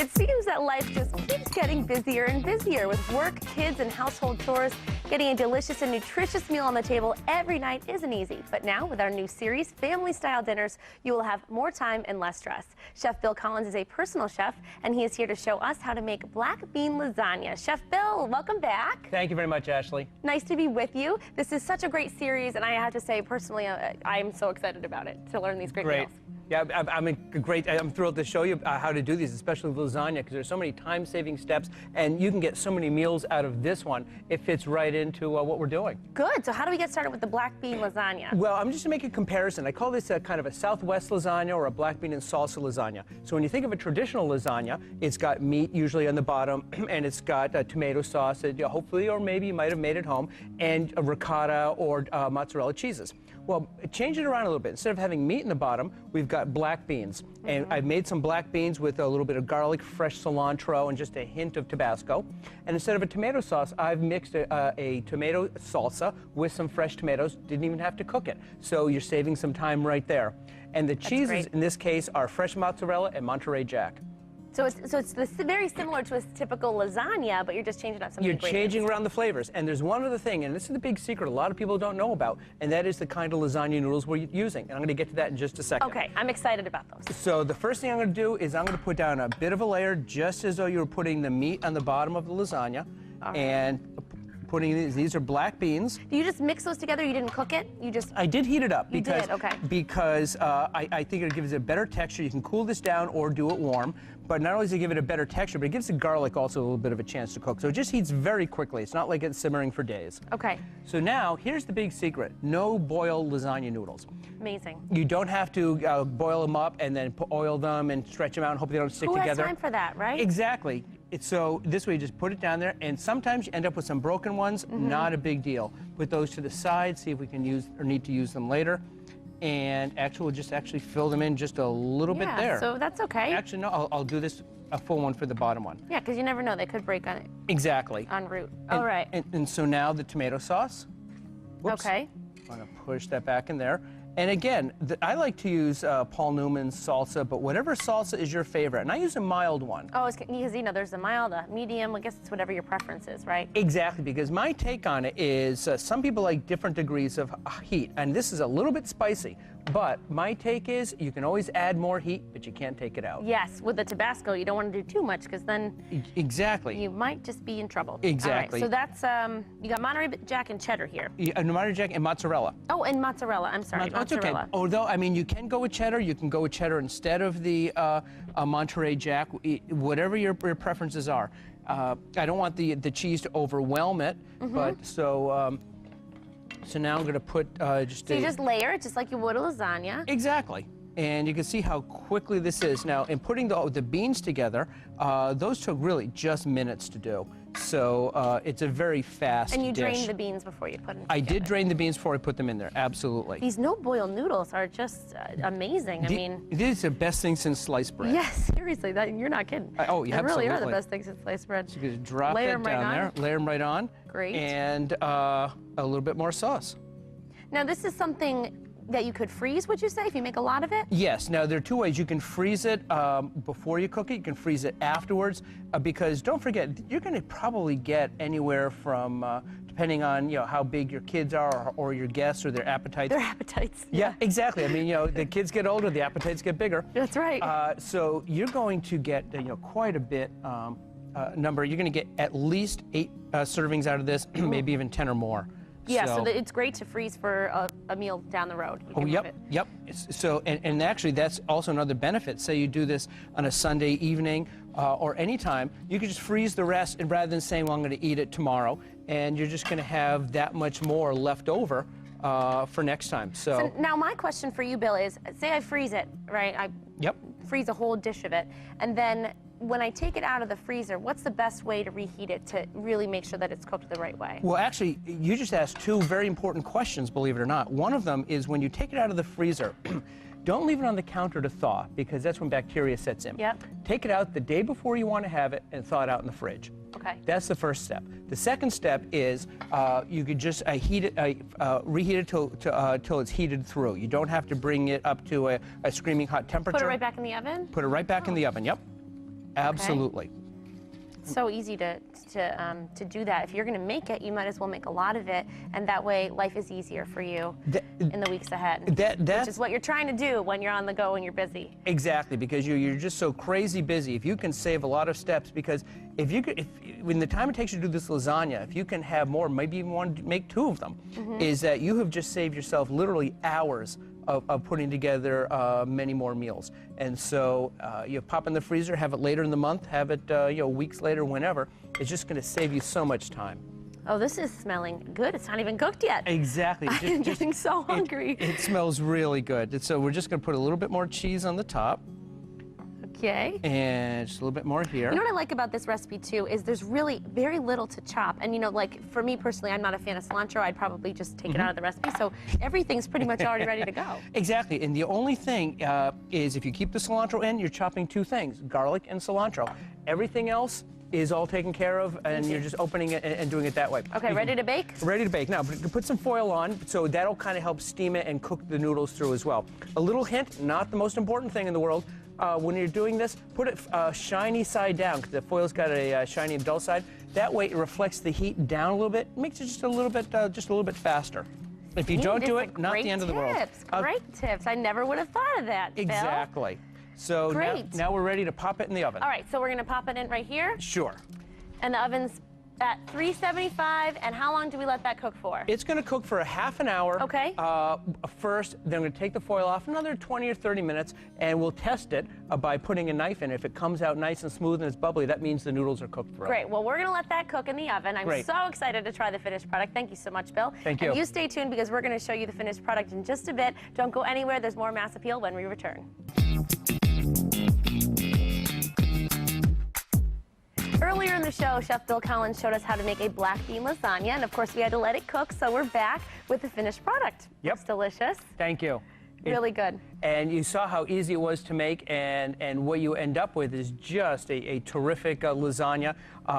It seems that life just keeps getting busier and busier with work, kids, and household chores. Getting a delicious and nutritious meal on the table every night isn't easy. But now, with our new series, Family Style Dinners, you will have more time and less stress. Chef Bill Collins is a personal chef, and he is here to show us how to make black bean lasagna. Chef Bill, welcome back. Thank you very much, Ashley. Nice to be with you. This is such a great series, and I have to say, personally, I'm so excited about it, to learn these great meals. Yeah, I'm thrilled to show you how to do these, especially with lasagna, because there's so many time-saving steps, and you can get so many meals out of this one. It fits right into what we're doing. Good. So how do we get started with the black bean lasagna? Well, I'm just going to make a comparison. I call this a kind of a Southwest lasagna or a black bean and salsa lasagna. So when you think of a traditional lasagna, it's got meat usually on the bottom, and it's got tomato sauce that hopefully or maybe you might have made at home, and a ricotta or mozzarella cheeses. Well, change it around a little bit. Instead of having meat in the bottom, we've got black beans. And I've made some black beans with a little bit of garlic, fresh cilantro, and just a hint of Tabasco. And instead of a tomato sauce, I've mixed a tomato salsa with some fresh tomatoes. Didn't even have to cook it. So you're saving some time right there. And the cheeses in this case are fresh mozzarella and Monterey Jack. So it's very similar to a typical lasagna, but you're just changing up some You're ingredients. changing around the flavors. And there's one other thing, and this is the big secret a lot of people don't know about, and that is the kind of lasagna noodles we're using. And I'm going to get to that in just a second. Okay, I'm excited about those. So the first thing I'm going to do is I'm going to put down a bit of a layer, just as though you were putting the meat on the bottom of the lasagna. And putting these are black beans. Do you just mix those together? You didn't cook it? You just... I did heat it up You because, did, okay. because I think it gives it a better texture. You can cool this down or do it warm. But not only does it give it a better texture, but it gives the garlic also a little bit of a chance to cook. So it just heats very quickly. It's not like it's simmering for days. Okay. So now, here's the big secret. No boiled lasagna noodles. Amazing. You don't have to boil them up and then oil them and stretch them out and hope they don't stick together. Who has time for that, right? Exactly. So this way you just put it down there, and sometimes you end up with some broken ones. Not a big deal. Put those to the side, see if we can use or need to use them later. And actually, we'll just actually fill them in just a little bit there. So that's okay. Actually, no, I'll do this a full one for the bottom one. Yeah, because you never know. They could break on it. Exactly. En route. All right. And so now the tomato sauce. Whoops. Okay. I'm going to push that back in there. And again, I like to use Paul Newman's salsa, but whatever salsa is your favorite. And I use a mild one. Oh, it's because, you know, there's a mild, a medium. I guess it's whatever your preference is, right? Exactly, because my take on it is some people like different degrees of heat. And this is a little bit spicy. But my take is you can always add more heat, but you can't take it out. Yes, with the Tabasco, you don't want to do too much because then exactly you might just be in trouble. Exactly. All right, so that's, you got Monterey Jack and cheddar here. Monterey Jack and mozzarella. Oh, and mozzarella. I'm sorry, mozzarella. Okay. Although, I mean, you can go with cheddar. You can go with cheddar instead of the Monterey Jack, whatever your preferences are. I don't want the cheese to overwhelm it, but so... So now I'm going to put So you just layer it just like you would a lasagna. Exactly. And you can see how quickly this is. Now, in putting the beans together, those took really just minutes to do. So it's a very fast And you dish. drained the beans before you put them together. I did drain the beans before I put them in there, absolutely. These no-boil noodles are just amazing. I mean... These are the best thing since sliced bread. Yes, seriously, you're not kidding. Oh, yeah, They really are the absolutely. best things since sliced bread. So you just drop Layer it them down right there, on. layer them right on. Great. And a little bit more sauce. Now, this is something that you could freeze, would you say, if you make a lot of it? Yes. Now, there are two ways. You can freeze it before you cook it. You can freeze it afterwards because don't forget, you're going to probably get anywhere from, depending on how big your kids are or your guests or their appetites. Their appetites. Yeah, exactly. I mean, the kids get older, the appetites get bigger. That's right. So you're going to get quite a bit number. You're going to get at least 8 servings out of this, maybe even 10 or more. Yeah, so it's great to freeze for a meal down the road. You can have it. Yep. So, and actually, that's also another benefit. Say you do this on a Sunday evening or any time, you can just freeze the rest, and rather than saying, well, I'm going to eat it tomorrow, and you're just going to have that much more left over for next time. So now my question for you, Bill, is say I freeze it, right? I freeze a whole dish of it, and then when I take it out of the freezer, what's the best way to reheat it to really make sure that it's cooked the right way? Well, actually, you just asked two very important questions, believe it or not. One of them is when you take it out of the freezer, don't leave it on the counter to thaw, because that's when bacteria sets in. Yep. Take it out the day before you want to have it and thaw it out in the fridge. Okay. That's the first step. The second step is you could just reheat it till it's heated through. You don't have to bring it up to a screaming hot temperature. Put it right back in the oven? Put it right back in the oven, yep. Absolutely. So easy to do that. If you're going to make it, you might as well make a lot of it, and that way life is easier for you in the weeks ahead. Which is what you're trying to do when you're on the go and you're busy. Exactly, because you're just so crazy busy. If you can save a lot of steps, because when the time it takes you to do this lasagna, if you can have more, maybe even want to make 2 of them, is that you have just saved yourself literally hours of putting together many more meals. And so you pop in the freezer, have it later in the month, have it weeks later, whenever. It's just going to save you so much time. Oh, this is smelling good. It's not even cooked yet. Exactly. I'm getting so hungry. It smells really good. And so we're just going to put a little bit more cheese on the top. Okay. And just a little bit more here. You know what I like about this recipe too is there's really very little to chop. And like for me personally, I'm not a fan of cilantro. I'd probably just take it out of the recipe. So everything's pretty much already ready to go. Exactly. And the only thing is if you keep the cilantro in, you're chopping 2 things, garlic and cilantro. Everything else is all taken care of, and you're just opening it and doing it that way. Okay, ready to bake? Ready to bake. Now, put some foil on, so that'll kind of help steam it and cook the noodles through as well. A little hint, not the most important thing in the world, when you're doing this, put it shiny side down, because the foil's got a shiny and dull side. That way it reflects the heat down a little bit, makes it just a little bit faster. If you don't do it, not the end of the world. Great tips. I never would have thought of that, Phil. Exactly. So now we're ready to pop it in the oven. All right, so we're going to pop it in right here. Sure. And the oven's at 375, and how long do we let that cook for? It's going to cook for a half an hour. Okay. First, then I'm going to take the foil off another 20 or 30 minutes, and we'll test it by putting a knife in. If it comes out nice and smooth and it's bubbly, that means the noodles are cooked through. Great. Well, we're going to let that cook in the oven. I'm so excited to try the finished product. Thank you so much, Bill. Thank you. And you stay tuned because we're going to show you the finished product in just a bit. Don't go anywhere. There's more Mass Appeal when we return. Earlier in the show, Chef Bill Collins showed us how to make a black bean lasagna, and of course we had to let it cook, so we're back with the finished product. Yep. It's delicious. Thank you. Really good. And you saw how easy it was to make, and what you end up with is just a terrific lasagna.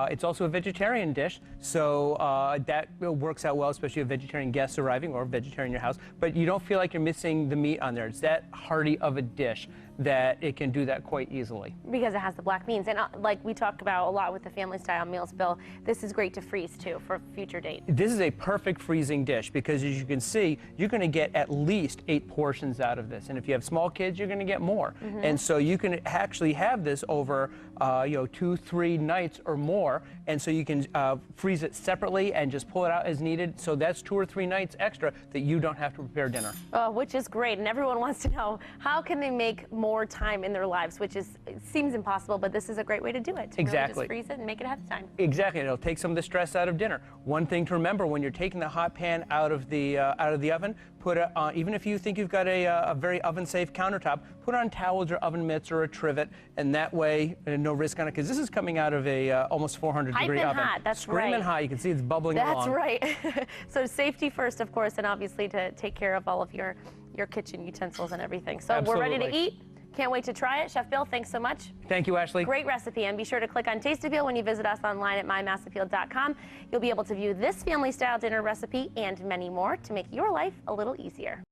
It's also a vegetarian dish, so that works out well, especially if vegetarian guests arriving or vegetarian in your house. But you don't feel like you're missing the meat on there. It's that hearty of a dish that it can do that quite easily. Because it has the black beans. And like we talk about a lot with the family style meals, Bill, this is great to freeze too for a future date. This is a perfect freezing dish because, as you can see, you're going to get at least 8 portions out of this. And if you have small kids, you're going to get more. And so you can actually have this over 2-3 nights or more. And so you can freeze it separately and just pull it out as needed. So that's 2 or 3 nights extra that you don't have to prepare dinner. Which is great. And everyone wants to know, how can they make more time in their lives, which it seems impossible, but this is a great way to do it. To really just freeze it and make it ahead of time. Exactly. It'll take some of the stress out of dinner. One thing to remember when you're taking the hot pan out of the oven, put it on, even if you think you've got a very oven-safe countertop, put on towels or oven mitts or a trivet, and that way no risk on it, because this is coming out of a almost 400-degree oven. Hot, that's Screaming hot. You can see it's bubbling along. That's right. So safety first, of course, and obviously to take care of all of your kitchen utensils and everything. So we're ready to eat. Can't wait to try it. Chef Bill, thanks so much. Thank you, Ashley. Great recipe, and be sure to click on Taste Appeal when you visit us online at mymassappeal.com. You'll be able to view this family-style dinner recipe and many more to make your life a little easier.